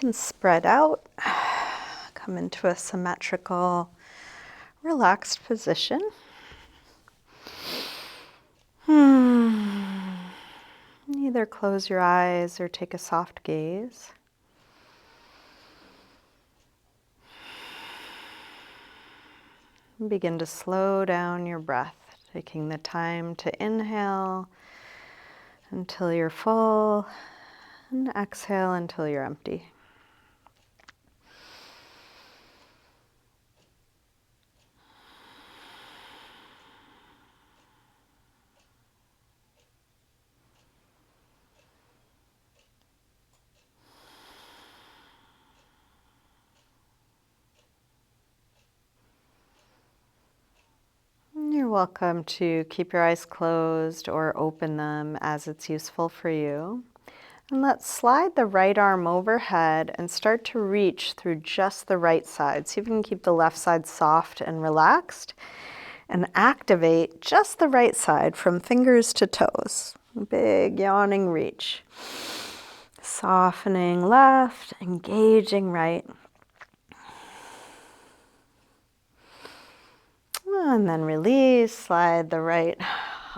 And spread out. Come into a symmetrical, relaxed position. Either close your eyes or take a soft gaze. Begin to slow down your breath, taking the time to inhale until you're full and exhale until you're empty. You're welcome to keep your eyes closed or open them as it's useful for you. And let's slide the right arm overhead and start to reach through just the right side. See if you can keep the left side soft and relaxed. And activate just the right side from fingers to toes. Big yawning reach. Softening left, engaging right. And then release, slide the right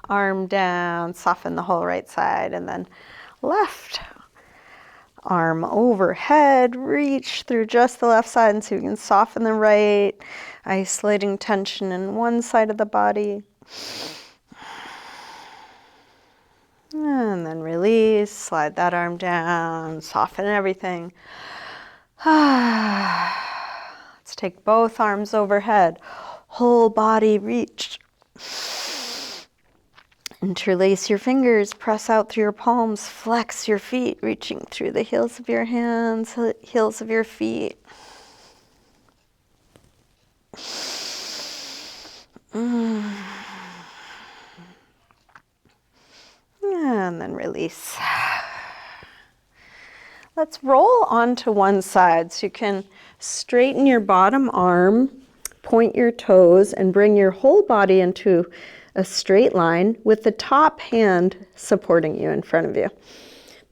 arm down, soften the whole right side, and then left arm overhead, reach through just the left side, and so you can soften the right, isolating tension in one side of the body. And then release, slide that arm down, soften everything. Let's take both arms overhead. Whole body reach. Interlace your fingers, press out through your palms, flex your feet, reaching through the heels of your hands, heels of your feet. And then release. Let's roll onto one side so you can straighten your bottom arm, point your toes, and bring your whole body into a straight line with the top hand supporting you in front of you.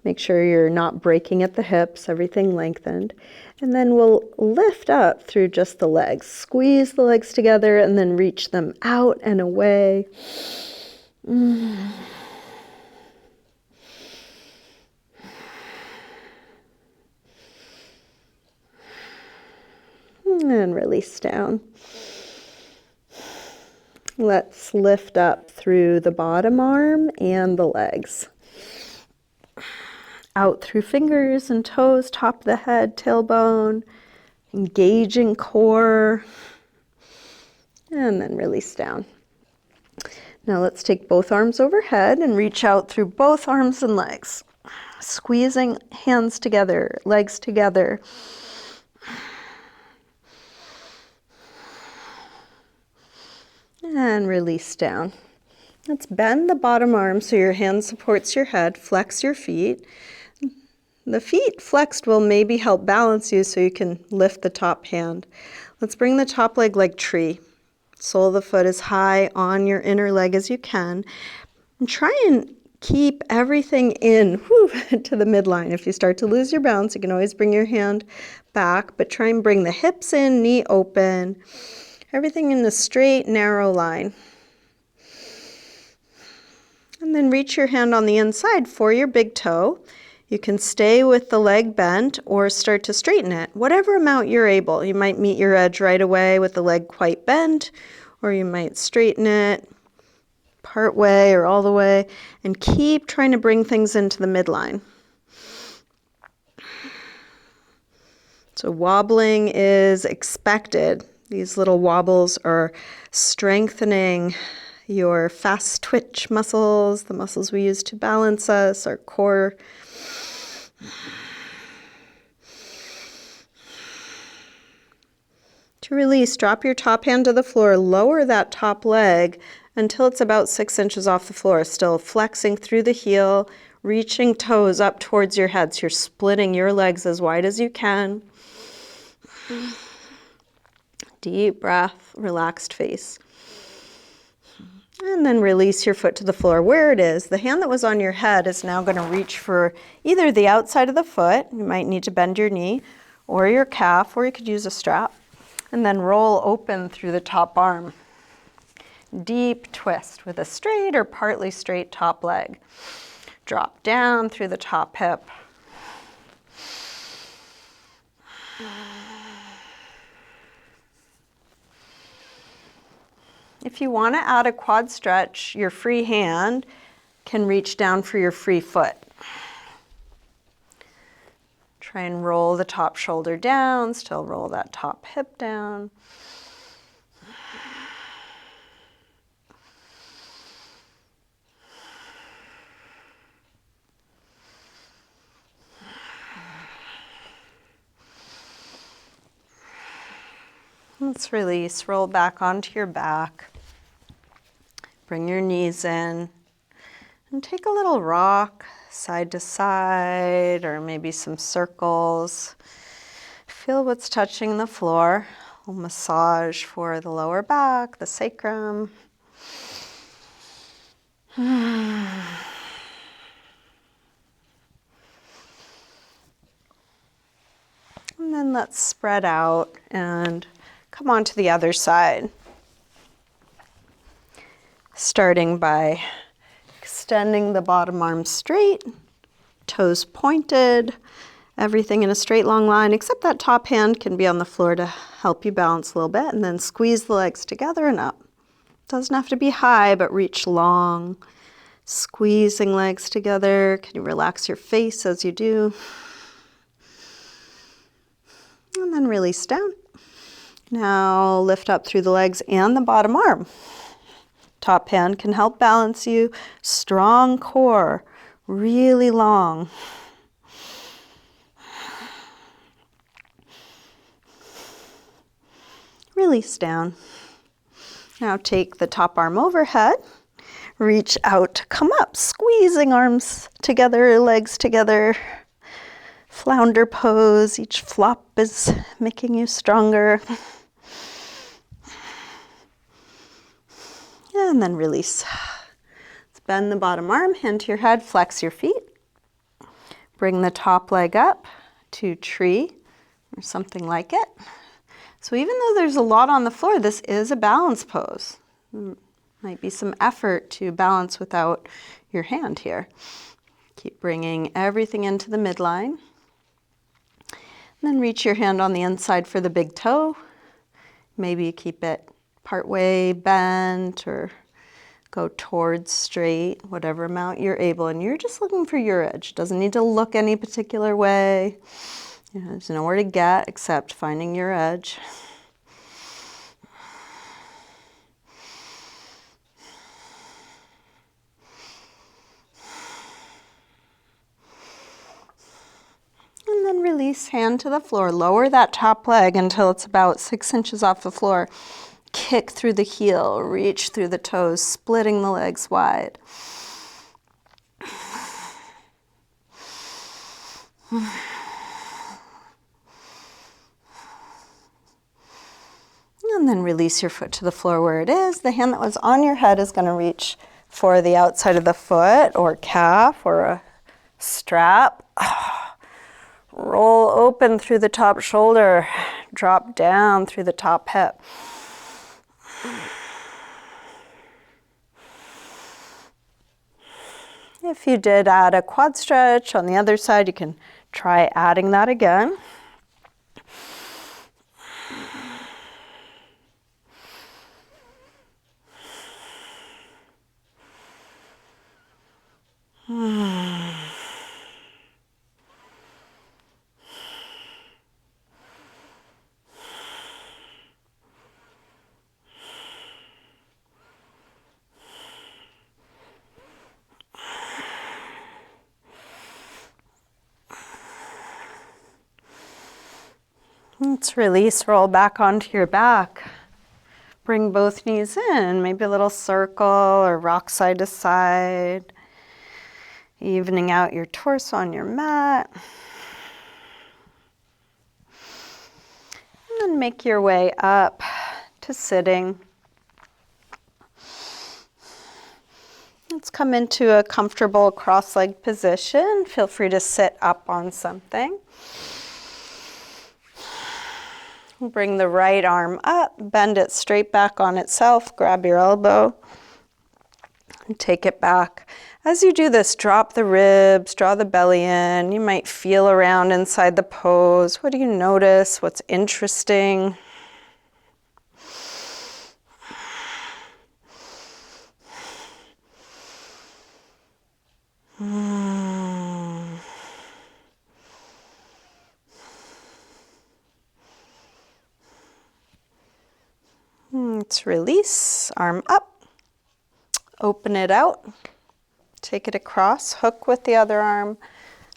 Make sure you're not breaking at the hips, everything lengthened. And then we'll lift up through just the legs. Squeeze the legs together and then reach them out and away. And release down. Let's lift up through the bottom arm and the legs. Out through fingers and toes, top of the head, tailbone, engaging core, and then release down. Now let's take both arms overhead and reach out through both arms and legs. Squeezing hands together, legs together. And release down. Let's bend the bottom arm so your hand supports your head. Flex your feet. The feet flexed will maybe help balance you so you can lift the top hand. Let's bring the top leg like tree. Sole of the foot as high on your inner leg as you can. And try and keep everything in to the midline. If you start to lose your balance, you can always bring your hand back, but try and bring the hips in, knee open. Everything in a straight, narrow line. And then reach your hand on the inside for your big toe. You can stay with the leg bent or start to straighten it, whatever amount you're able. You might meet your edge right away with the leg quite bent, or you might straighten it part way or all the way, and keep trying to bring things into the midline. So wobbling is expected. These little wobbles are strengthening your fast twitch muscles, the muscles we use to balance us, our core. To release, drop your top hand to the floor, lower that top leg until it's about 6 inches off the floor, still flexing through the heel, reaching toes up towards your head. So you're splitting your legs as wide as you can. Deep breath, relaxed face. And then release your foot to the floor where it is. The hand that was on your head is now going to reach for either the outside of the foot, you might need to bend your knee, or your calf, or you could use a strap. And then roll open through the top arm. Deep twist with a straight or partly straight top leg. Drop down through the top hip. If you want to add a quad stretch, your free hand can reach down for your free foot. Try and roll the top shoulder down, still roll that top hip down. Let's release, roll back onto your back. Bring your knees in and take a little rock side to side, or maybe some circles. Feel what's touching the floor. A little massage for the lower back, the sacrum. And then let's spread out and come on to the other side. Starting by extending the bottom arm straight, toes pointed, everything in a straight long line, except that top hand can be on the floor to help you balance a little bit, and then squeeze the legs together and up. Doesn't have to be high, but reach long. Squeezing legs together. Can you relax your face as you do? And then release down. Now lift up through the legs and the bottom arm. Top hand can help balance you. Strong core, really long. Release down. Now take the top arm overhead. Reach out, come up, squeezing arms together, legs together. Flounder pose. Each flop is making you stronger. And then release. Let's bend the bottom arm, hand to your head, flex your feet. Bring the top leg up to tree or something like it. So even though there's a lot on the floor, this is a balance pose. Might be some effort to balance without your hand here. Keep bringing everything into the midline. And then reach your hand on the inside for the big toe. Maybe you keep it partway bent or go towards straight, whatever amount you're able. And you're just looking for your edge. Doesn't need to look any particular way. There's nowhere to get except finding your edge. And then release, hand to the floor. Lower that top leg until it's about 6 inches off the floor. Kick through the heel, reach through the toes, splitting the legs wide. And then release your foot to the floor where it is. The hand that was on your head is going to reach for the outside of the foot or calf or a strap. Roll open through the top shoulder. Drop down through the top hip. If you did add a quad stretch on the other side, you can try adding that again. Let's release, roll back onto your back. Bring both knees in, maybe a little circle or rock side to side. Evening out your torso on your mat. And then make your way up to sitting. Let's come into a comfortable cross-legged position. Feel free to sit up on something. Bring the right arm up, bend it straight back on itself, grab your elbow, and take it back. As you do this, drop the ribs, draw the belly in. You might feel around inside the pose. What do you notice? What's interesting? Let's release, arm up, open it out, take it across, hook with the other arm,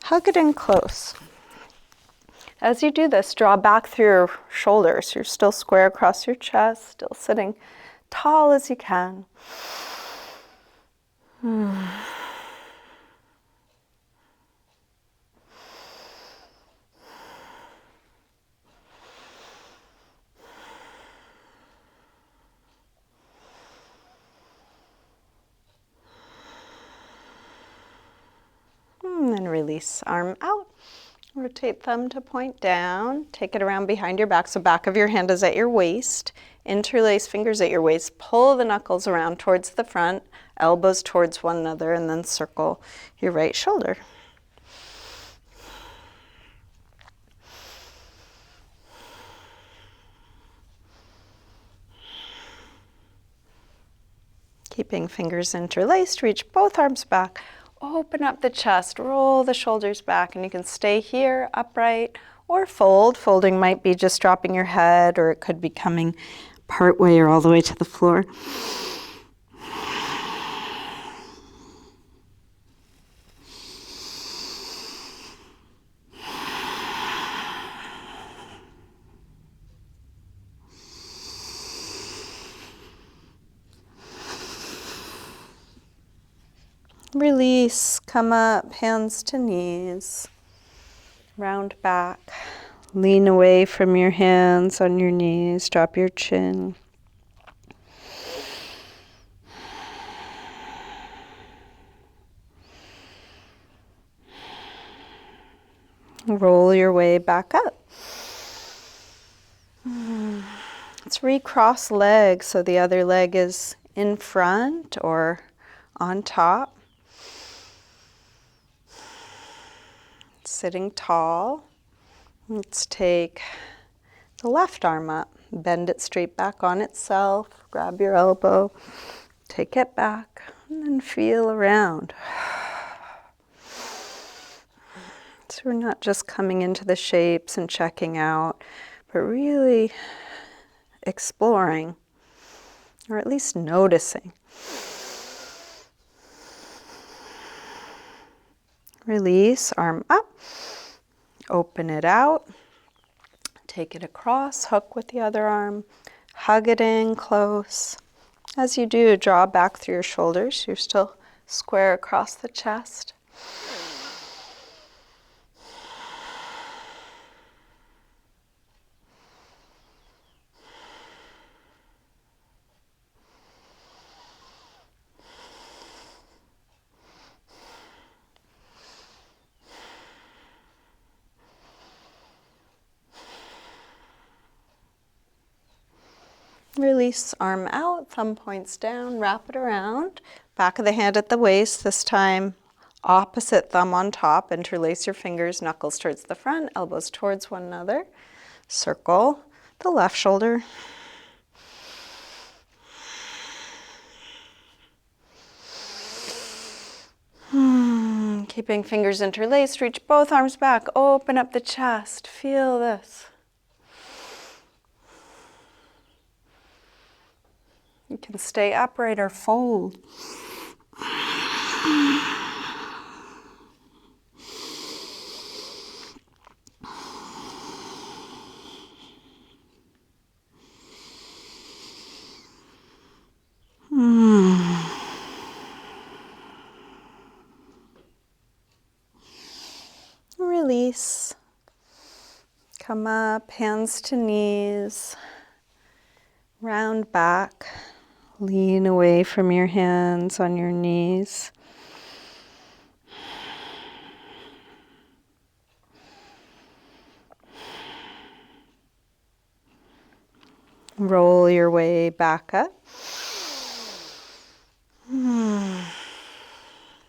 hug it in close. As you do this, draw back through your shoulders. You're still square across your chest, still sitting tall as you can. And then release, arm out. Rotate thumb to point down. Take it around behind your back, so back of your hand is at your waist. Interlace fingers at your waist. Pull the knuckles around towards the front, elbows towards one another, and then circle your right shoulder. Keeping fingers interlaced, reach both arms back. Open up the chest, roll the shoulders back, and you can stay here upright or fold. Folding might be just dropping your head, or it could be coming part way or all the way to the floor. Release, come up, hands to knees, round back, lean away from your hands on your knees, drop your chin. Roll your way back up. Let's recross legs so the other leg is in front or on top. Sitting tall. Let's take the left arm up, bend it straight back on itself, grab your elbow, take it back, and then feel around. So we're not just coming into the shapes and checking out, but really exploring, or at least noticing. Release, arm up, open it out, take it across, hook with the other arm, hug it in close. As you do, draw back through your shoulders. You're still square across the chest. Release, arm out, thumb points down, wrap it around. Back of the hand at the waist, this time opposite thumb on top. Interlace your fingers, knuckles towards the front, elbows towards one another. Circle the left shoulder. Keeping fingers interlaced, reach both arms back, open up the chest, feel this. You can stay upright or fold. Release. Come up, hands to knees, round back, Lean away from your hands on your knees. Roll your way back up.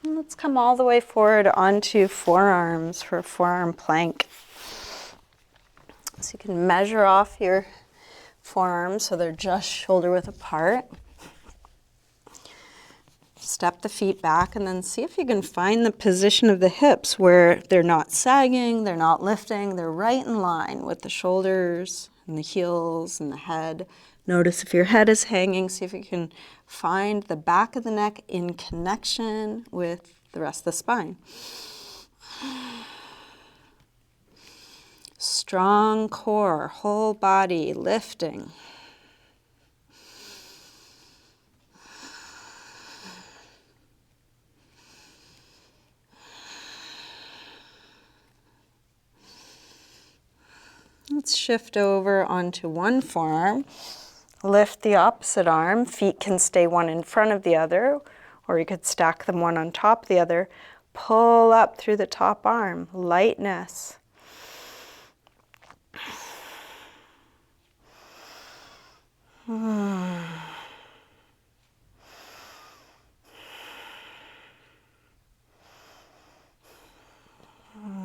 Let's come all the way forward onto forearms for a forearm plank. So you can measure off your forearms so they're just shoulder width apart. Step the feet back and then see if you can find the position of the hips where they're not sagging, they're not lifting, they're right in line with the shoulders and the heels and the head. Notice if your head is hanging, see if you can find the back of the neck in connection with the rest of the spine. Strong core, whole body lifting. Let's shift over onto one forearm. Lift the opposite arm. Feet can stay one in front of the other, or you could stack them one on top of the other. Pull up through the top arm. Lightness.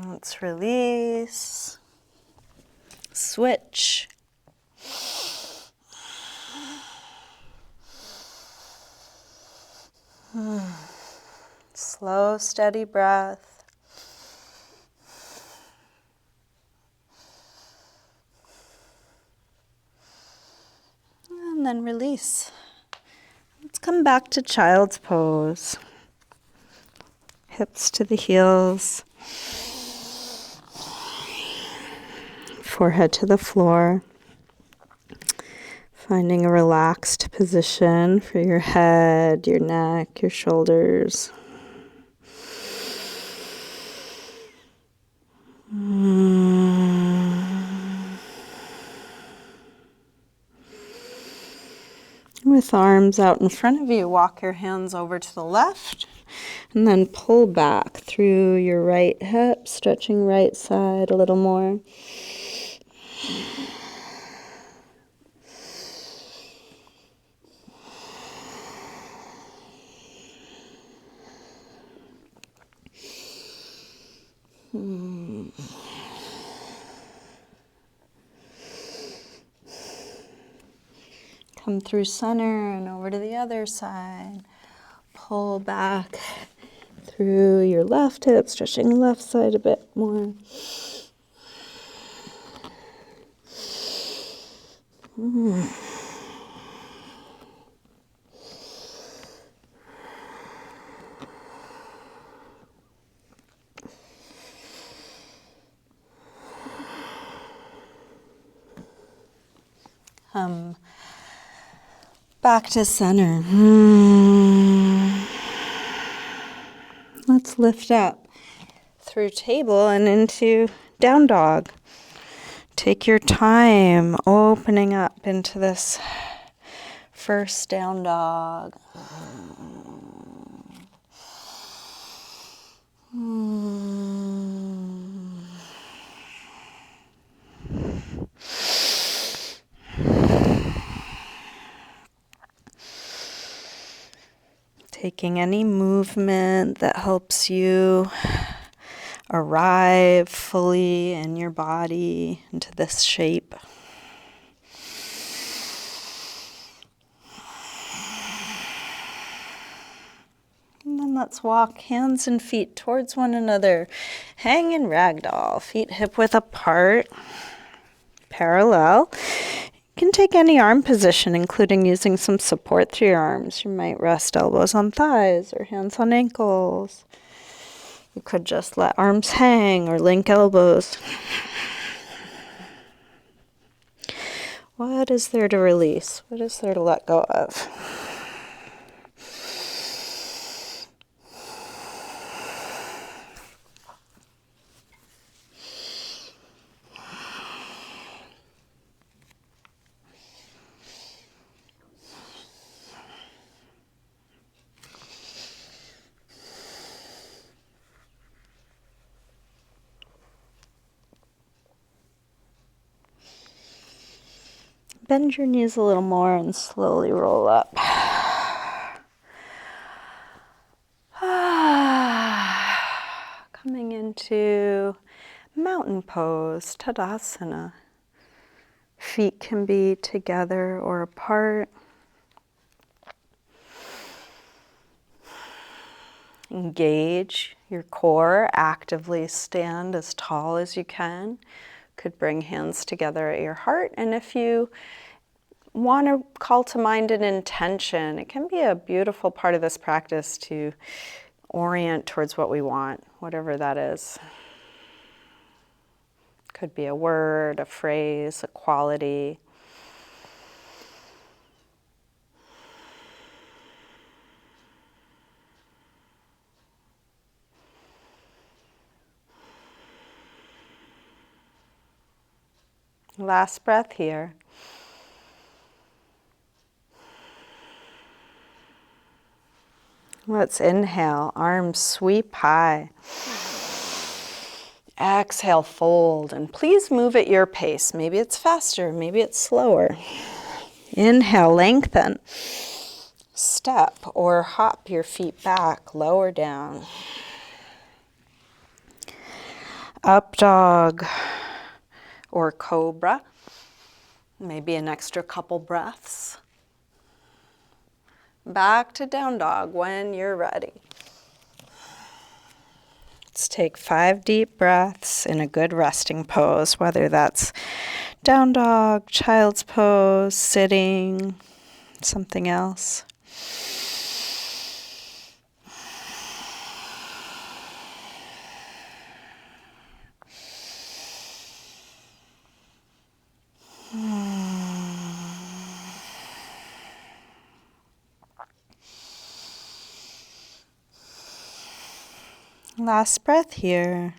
Let's release. Switch. Slow, steady breath. And then release. Let's come back to child's pose. Hips to the heels. Forehead to the floor. Finding a relaxed position for your head, your neck, your shoulders. With arms out in front of you, walk your hands over to the left and then pull back through your right hip, stretching right side a little more. Come through center and over to the other side. Pull back through your left hip, stretching left side a bit more. Back to center. Let's lift up through table and into down dog. Take your time opening up into this first down dog. Taking any movement that helps you arrive fully in your body into this shape. And then let's walk hands and feet towards one another. Hang in ragdoll, feet hip width apart, parallel. You can take any arm position, including using some support through your arms. You might rest elbows on thighs or hands on ankles. You could just let arms hang or link elbows. What is there to release? What is there to let go of? Bend your knees a little more and slowly roll up. Coming into mountain pose, Tadasana. Feet can be together or apart. Engage your core, actively stand as tall as you can. Could bring hands together at your heart, and if you want to call to mind an intention, it can be a beautiful part of this practice to orient towards what we want, whatever that is. Could be a word, a phrase, a quality. Last breath here. Let's inhale, arms sweep high. Exhale, fold, and please move at your pace. Maybe it's faster, maybe it's slower. Inhale, lengthen. Step or hop your feet back, lower down. Up dog or cobra. Maybe an extra couple breaths. Back to down dog when you're ready. Let's take 5 deep breaths in a good resting pose, whether that's down dog, child's pose, sitting, something else. Last breath here.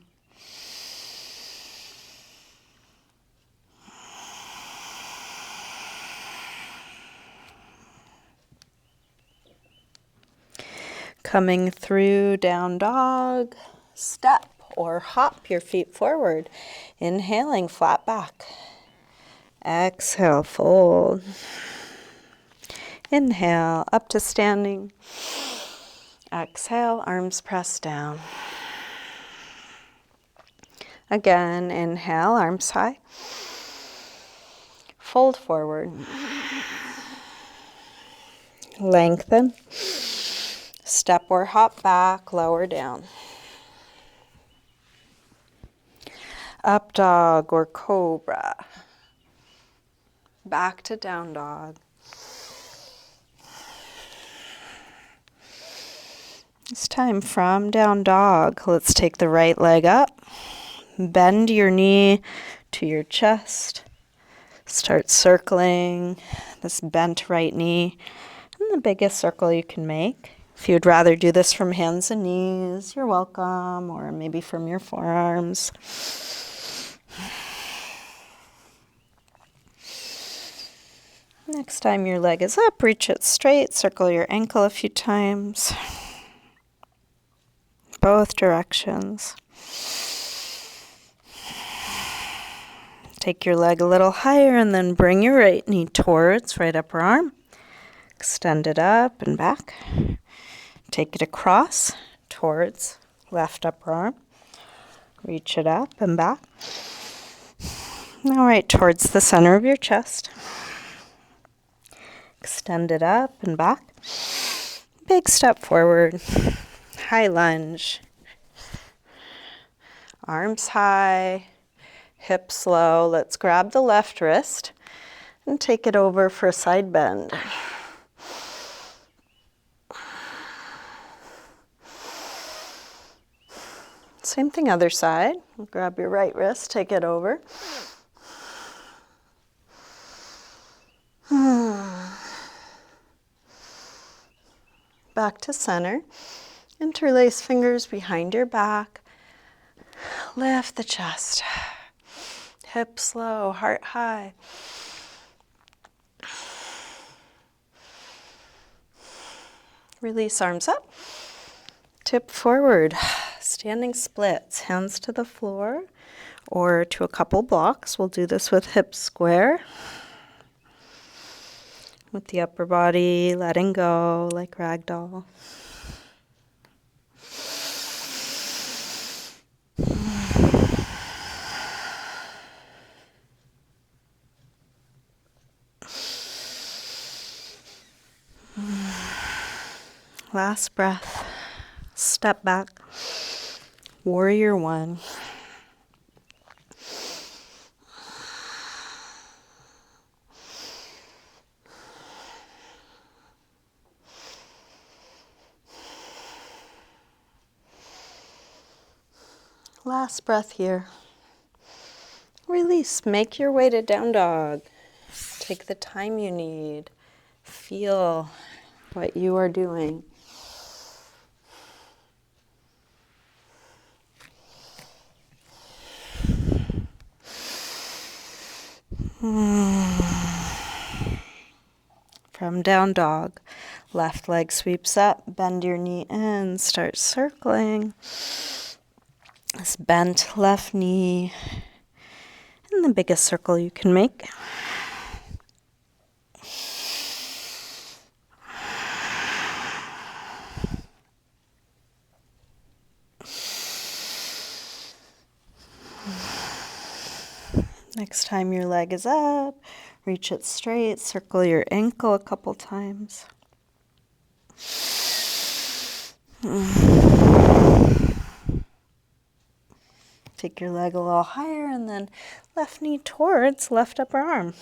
Coming through down dog, step or hop your feet forward. Inhaling, flat back. Exhale, fold. Inhale, up to standing. Exhale, arms pressed down. Again, inhale, arms high. Fold forward. Lengthen. Step or hop back, lower down. Up dog or cobra. Back to down dog. It's time from down dog. Let's take the right leg up. Bend your knee to your chest. Start circling this bent right knee in the biggest circle you can make. If you'd rather do this from hands and knees, you're welcome, or maybe from your forearms. Next time your leg is up, reach it straight, circle your ankle a few times. Both directions. Take your leg a little higher and then bring your right knee towards right upper arm. Extend it up and back. Take it across towards left upper arm. Reach it up and back. Now right towards the center of your chest. Extend it up and back. Big step forward. High lunge. Arms high. Hips low. Let's grab the left wrist and take it over for a side bend. Same thing other side. Grab your right wrist, take it over. Back to center. Interlace fingers behind your back. Lift the chest. Hips low, heart high. Release arms up. Tip forward. Standing splits. Hands to the floor or to a couple blocks. We'll do this with hips square. with the upper body letting go like ragdoll. Last breath. Step back. Warrior one. Last breath here. Release. Make your way to down dog. Take the time you need. Feel what you are doing. From down dog, left leg sweeps up, bend your knee in, start circling. This bent left knee in the biggest circle you can make. Next time your leg is up, reach it straight, circle your ankle a couple times. Take your leg a little higher and then left knee towards left upper arm.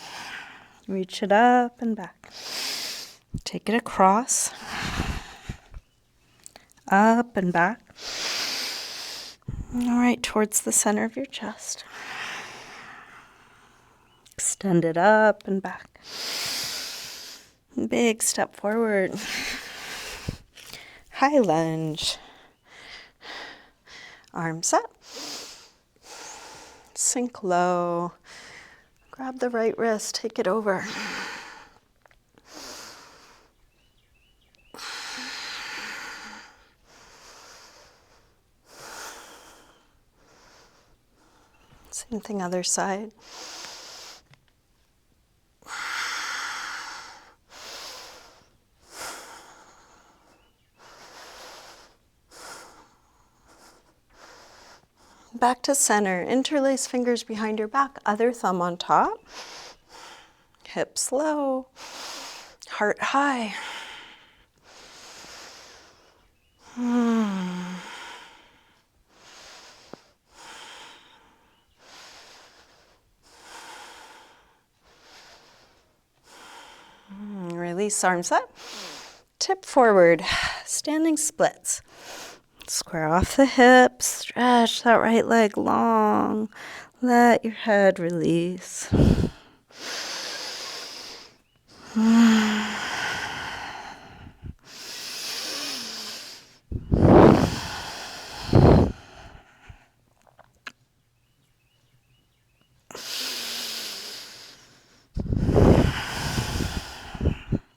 Reach it up and back. Take it across, up and back. All right, towards the center of your chest. Extend it up and back. Big step forward. High lunge. Arms up. Sink low. Grab the right wrist, take it over. Same thing, other side. Back to center. Interlace fingers behind your back, other thumb on top. Hips low, heart high. Release, arms up. Tip forward, standing splits. Square off the hips, stretch that right leg long. Let your head release.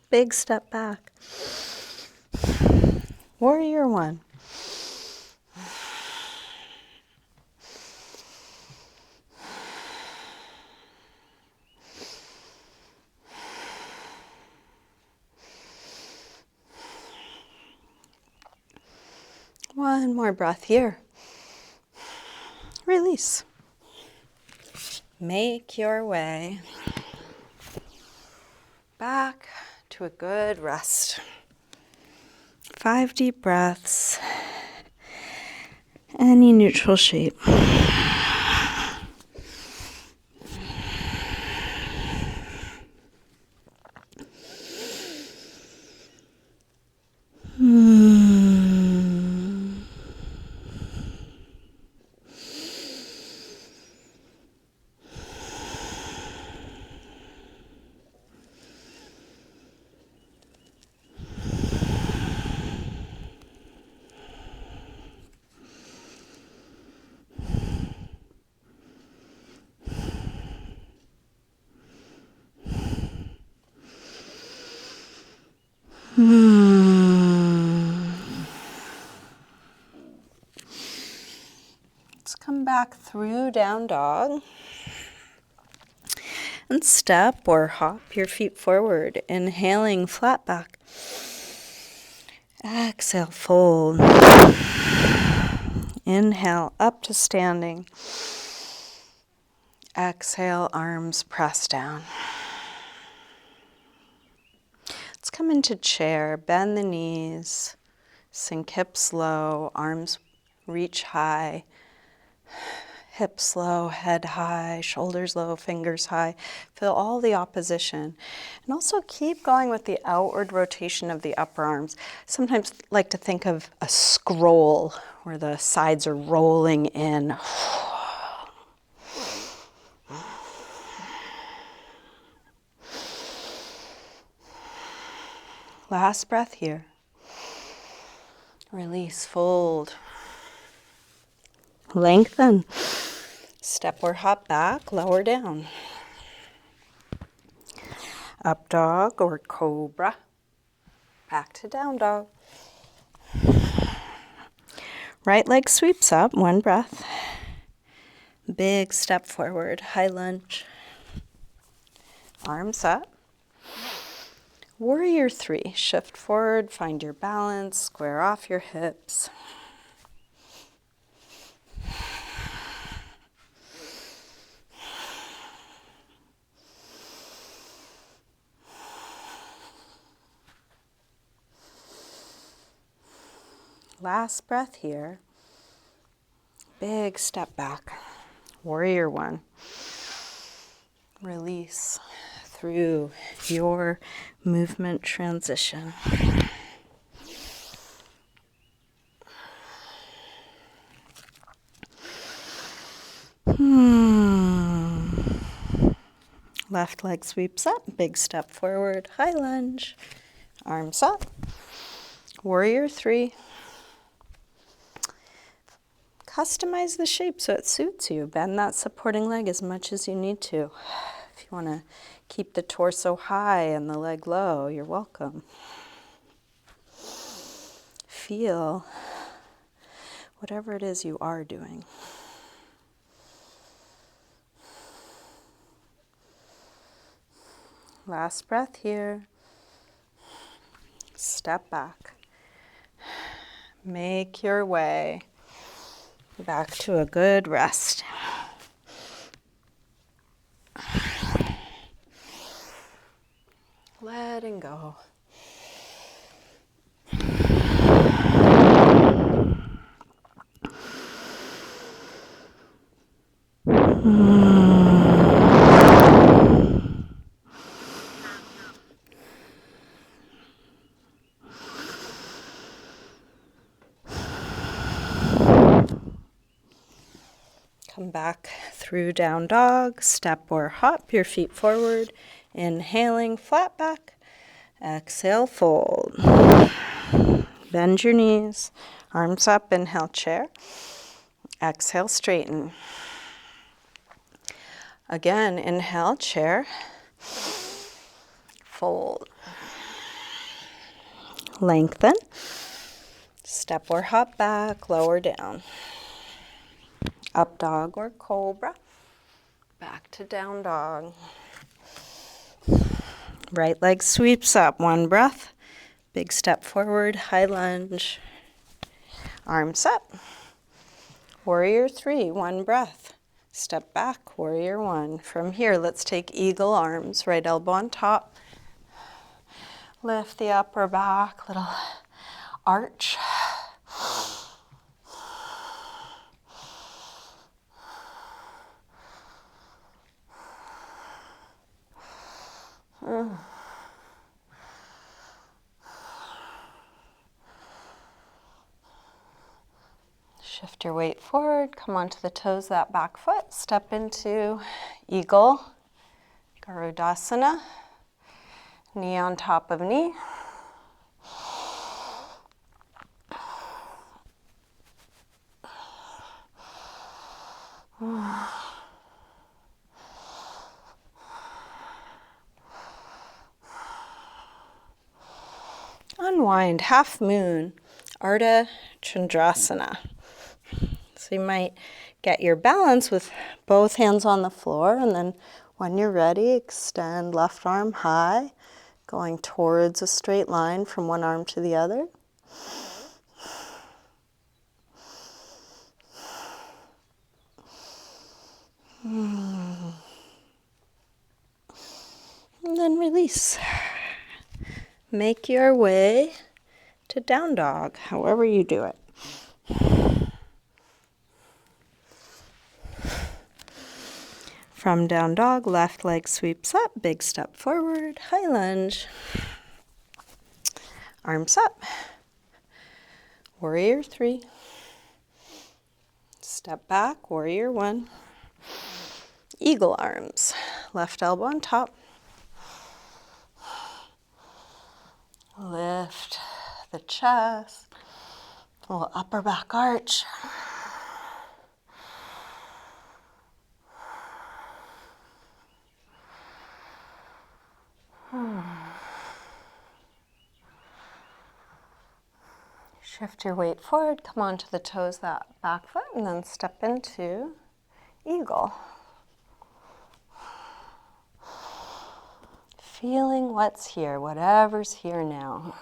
Big step back. Warrior one. One more breath here. Release. Make your way back to a good rest. 5 deep breaths. Any neutral shape. Let's come back through down dog. And step or hop your feet forward, inhaling flat back. Exhale, fold. Inhale, up to standing. Exhale, arms press down. Let's come into chair, bend the knees, sink hips low, arms reach high. Hips low, head high, shoulders low, fingers high. Feel all the opposition. And also keep going with the outward rotation of the upper arms. Sometimes I like to think of a scroll where the sides are rolling in. Last breath here. Release, fold. Lengthen. Step or hop back, lower down. Up dog or cobra. Back to down dog. Right leg sweeps up, one breath. Big step forward, high lunge. Arms up. Warrior three, shift forward, find your balance, square off your hips. Last breath here. Big step back. Warrior one. Release through your movement transition. Left leg sweeps up, big step forward, high lunge, arms up. Warrior three. Customize the shape so it suits you. Bend that supporting leg as much as you need to. If you want to keep the torso high and the leg low, you're welcome. Feel whatever it is you are doing. Last breath here. Step back. Make your way back to a good rest. Letting go. Come back through down dog, step or hop your feet forward, inhaling flat back, exhale fold. Bend your knees, arms up, inhale chair, exhale straighten. Again, inhale chair, fold. Lengthen, step or hop back, lower down. Up dog or cobra, back to down dog. Right leg sweeps up, one breath. Big step forward, high lunge. Arms up. Warrior three, one breath. Step back, warrior one. From here, let's take eagle arms, right elbow on top. Lift the upper back, little arch. Shift your weight forward, come onto the toes, that back foot, step into eagle, Garudasana, knee on top of knee. Unwind, half moon, Ardha Chandrasana. So you might get your balance with both hands on the floor and then When you're ready, extend left arm high, going towards a straight line from one arm to the other. And then release. Make your way to down dog, however you do it. From down dog, left leg sweeps up, big step forward, high lunge. Arms up. Warrior 3. Step back, warrior 1. Eagle arms. Left elbow on top. Lift the chest. Little upper back arch. Shift your weight forward, come onto the toes, that back foot, and then step into eagle. Feeling what's here, whatever's here now.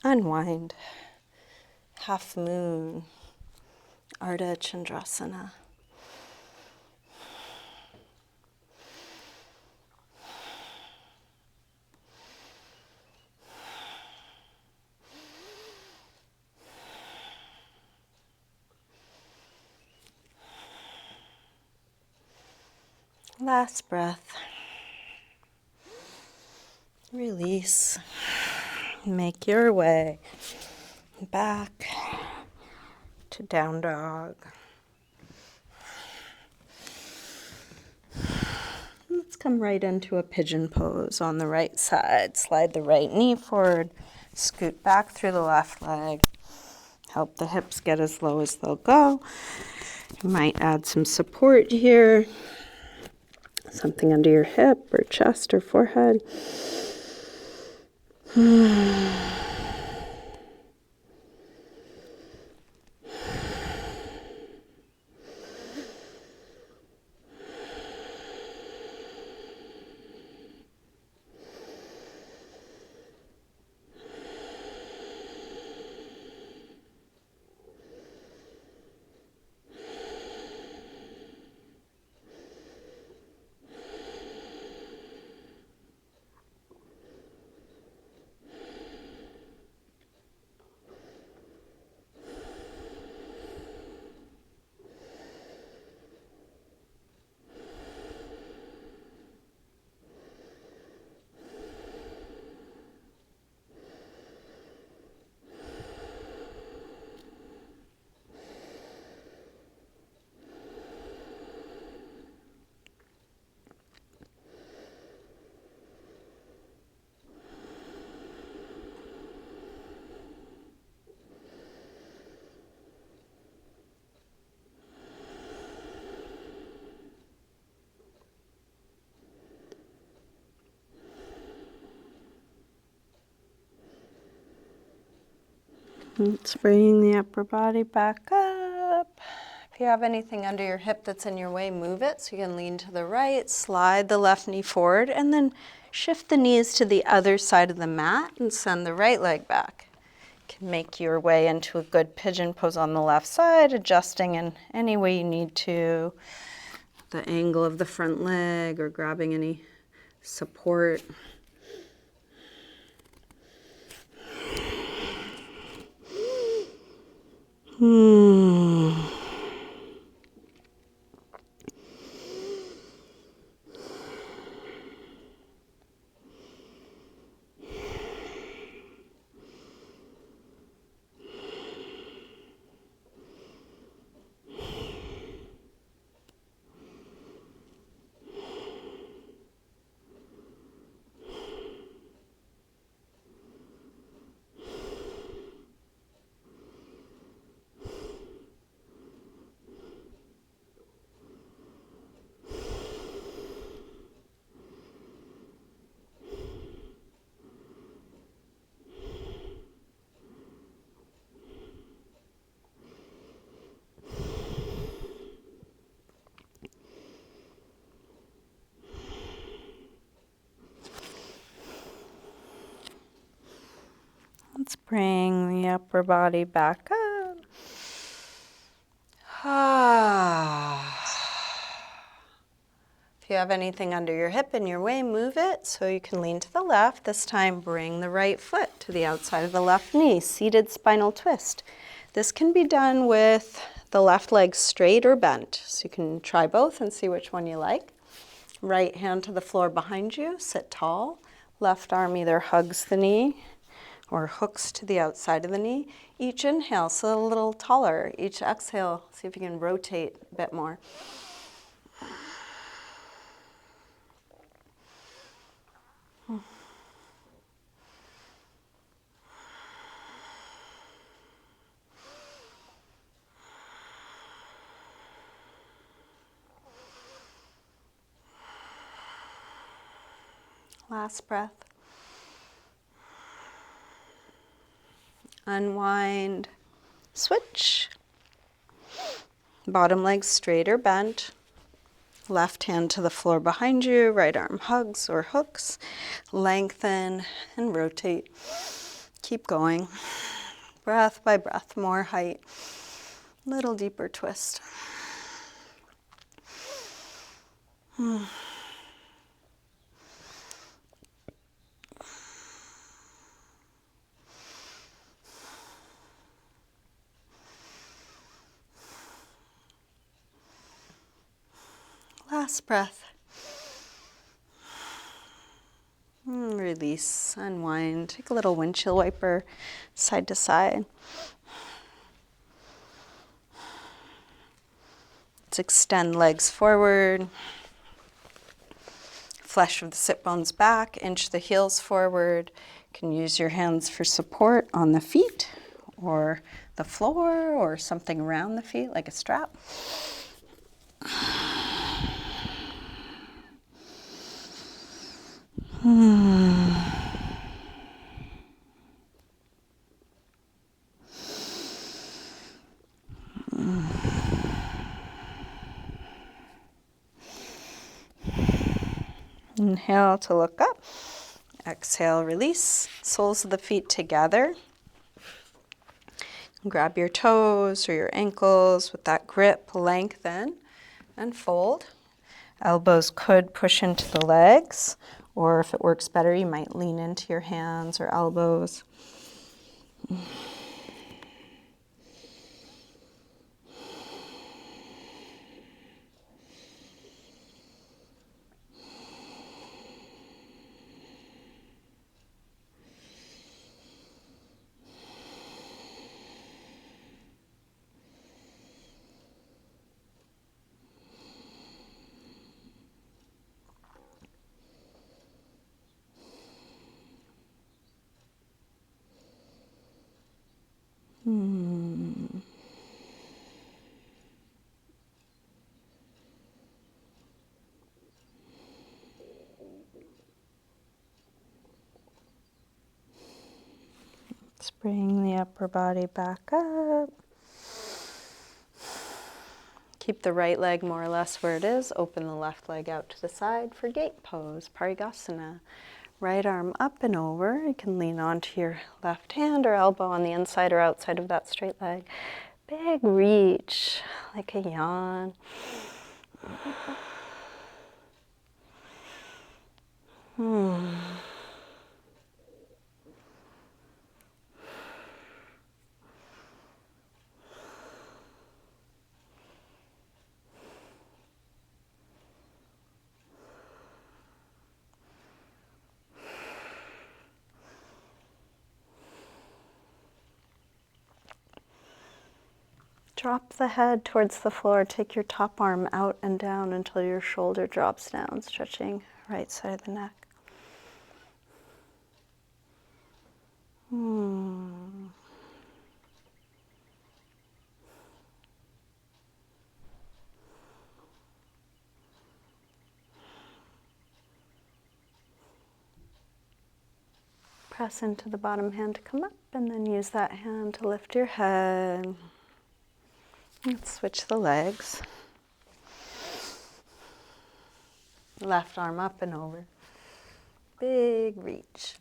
Unwind. Half moon. Ardha Chandrasana. Last breath. Release. Make your way back to down dog. Let's come right into a pigeon pose on the right side. Slide the right knee forward, scoot back through the left leg. Help the hips get as low as they'll go. You might add some support here. Something under your hip or chest or forehead. Let's bring the upper body back up. If you have anything under your hip that's in your way, move it so you can lean to the right, slide the left knee forward, and then shift the knees to the other side of the mat and send the right leg back. You can make your way into a good pigeon pose on the left side, adjusting in any way you need to, the angle of the front leg or grabbing any support. Let's bring the upper body back up. If you have anything under your hip in your way, move it so you can lean to the left. This time, bring the right foot to the outside of the left knee, seated spinal twist. This can be done with the left leg straight or bent, so you can try both and see which one you like. Right hand to the floor behind you, sit tall. Left arm either hugs the knee or hooks to the outside of the knee. Each inhale, so a little taller. Each exhale, see if you can rotate a bit more. Last breath. Unwind, switch. Bottom leg straight or bent. Left hand to the floor behind you, right arm hugs or hooks. Lengthen and rotate. Keep going. Breath by breath, more height. Little deeper twist. Last breath. Release, unwind. Take a little windshield wiper side to side. Let's extend legs forward. Flesh of the sit bones back, inch the heels forward. You can use your hands for support on the feet or the floor or something around the feet like a strap. Inhale to look up. Exhale, release. Soles of the feet together. Grab your toes or your ankles with that grip, lengthen and fold. Elbows could push into the legs, or if it works better, you might lean into your hands or elbows. Let's bring the upper body back up. Keep the right leg more or less where it is. Open the left leg out to the side for gate pose, Parigasana. Right arm up and over. You can lean onto your left hand or elbow on the inside or outside of that straight leg. Big reach, like a yawn. Drop the head towards the floor. Take your top arm out and down until your shoulder drops down, stretching right side of the neck. Press into the bottom hand to come up, and then use that hand to lift your head. Let's switch the legs. Left arm up and over. Big reach.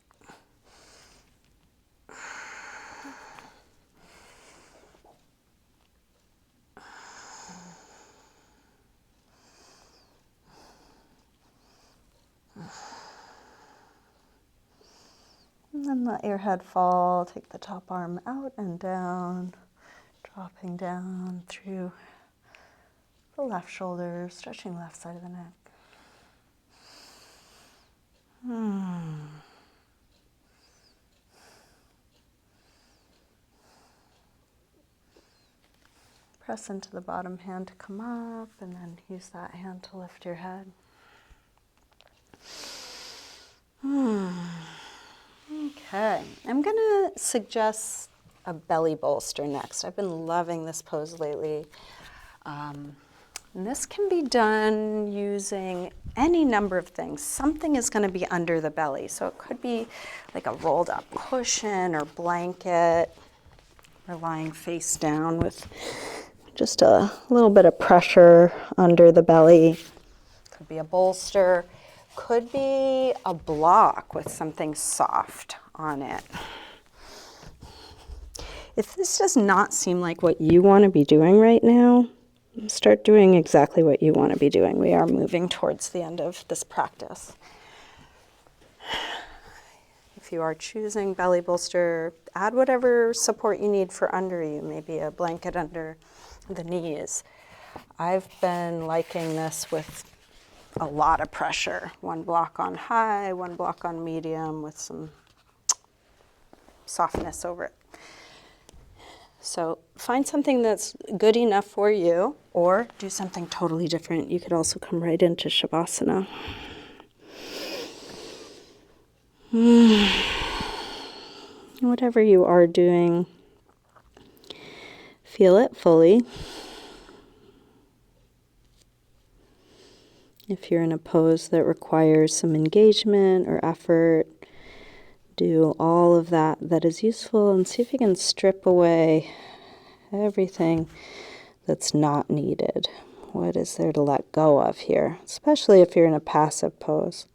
And then let your head fall. Take the top arm out and down, dropping down through the left shoulder, stretching left side of the neck. Press into the bottom hand to come up, and then use that hand to lift your head. Okay, I'm going to suggest a belly bolster next. I've been loving this pose lately. And this can be done using any number of things. Something is going to be under the belly. So it could be like a rolled up cushion or blanket. We're lying face down with just a little bit of pressure under the belly. Could be a bolster. Could be a block with something soft on it. If this does not seem like what you want to be doing right now, start doing exactly what you want to be doing. We are moving towards the end of this practice. If you are choosing belly bolster, add whatever support you need for under you, maybe a blanket under the knees. I've been liking this with a lot of pressure. One block on high, one block on medium with some softness over it. So find something that's good enough for you, or do something totally different. You could also come right into Shavasana. Whatever you are doing, feel it fully. If you're in a pose that requires some engagement or effort, do all of that is useful, and see if you can strip away everything that's not needed. What is there to let go of here, especially if you're in a passive pose?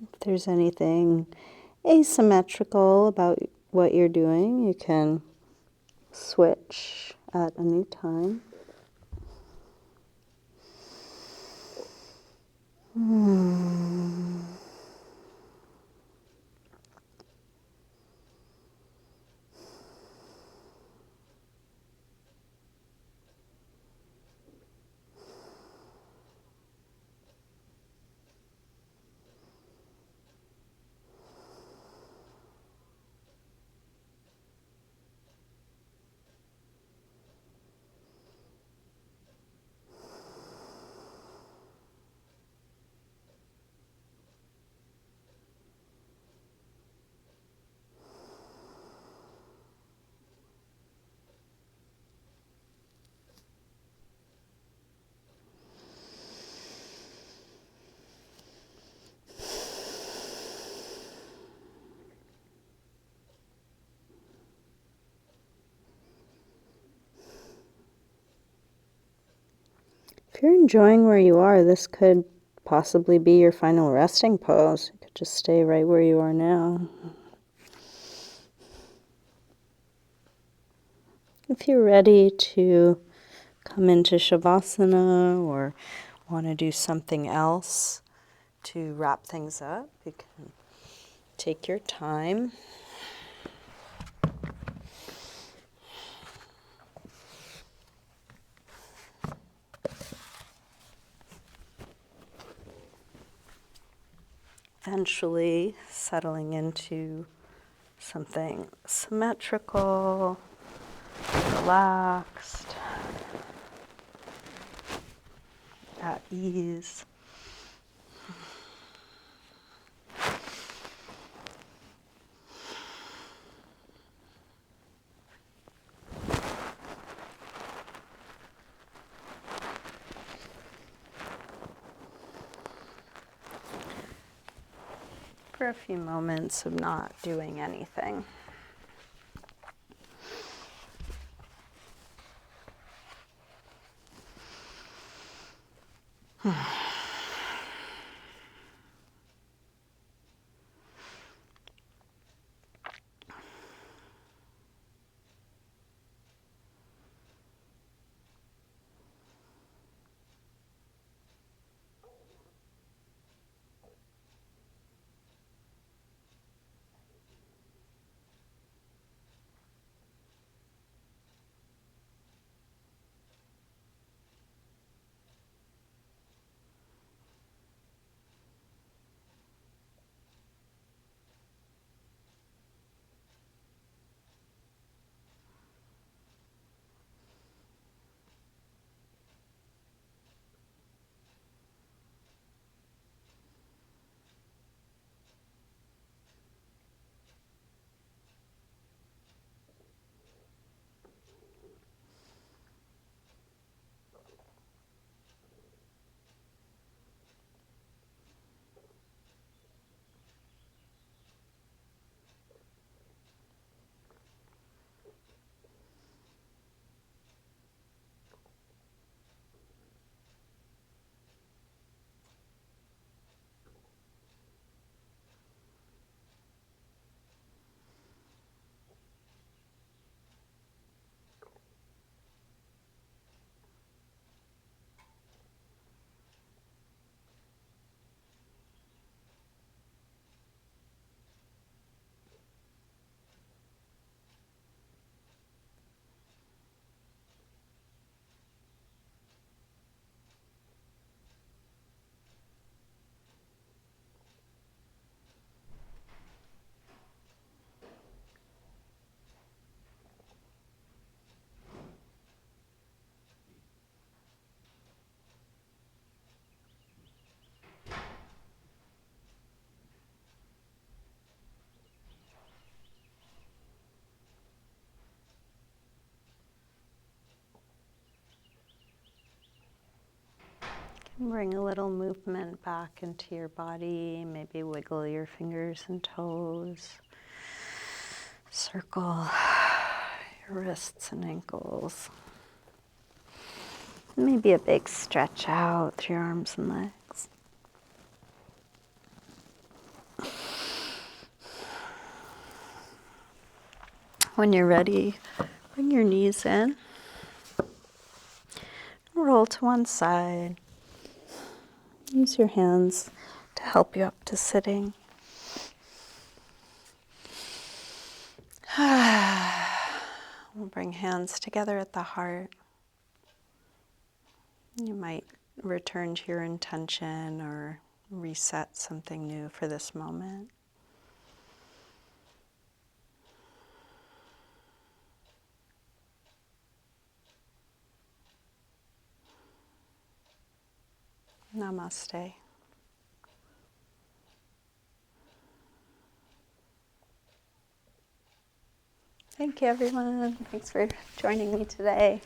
If there's anything asymmetrical about what you're doing, you can switch at a new time. If you're enjoying where you are, this could possibly be your final resting pose. You could just stay right where you are now. If you're ready to come into Shavasana or want to do something else to wrap things up, you can take your time. Eventually settling into something symmetrical, relaxed, at ease. for a few moments of not doing anything. Bring a little movement back into your body. Maybe wiggle your fingers and toes. Circle your wrists and ankles. Maybe a big stretch out through your arms and legs. When you're ready, bring your knees in. Roll to one side. Use your hands to help you up to sitting. We'll bring hands together at the heart. You might return to your intention or reset something new for this moment. Namaste. Thank you, everyone. Thanks for joining me today.